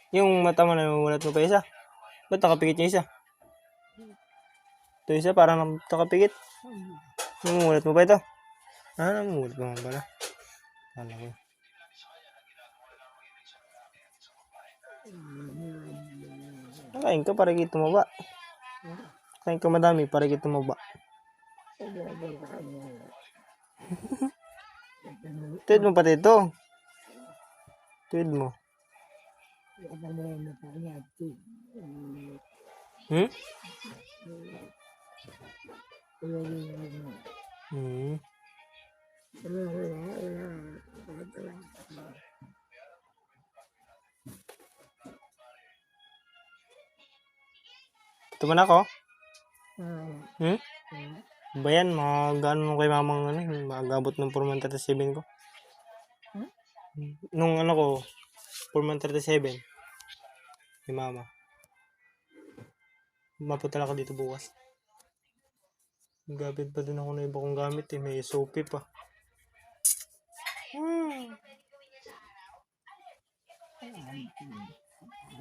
Yung mata mo namumulat mo pa isa. Ba't nakapikit yung isa? Ito isa parang nakapikit. Namumulat mo pa ito? Namumulat mo pala. Kala ko. Kain ka para kita tumaba. Kain ka madami para kita tumaba. Tuwid mo pati ito. Tuwid mo. Hmm? Ito man ako? Ba yan? Magano kay mamang ano? Mag-abot ng 437 ko. Nung ano ko, 437. Kay mama. Mapunta ako dito bukas. Gabit pa din ako na iba kong gamit eh. May SOP pa.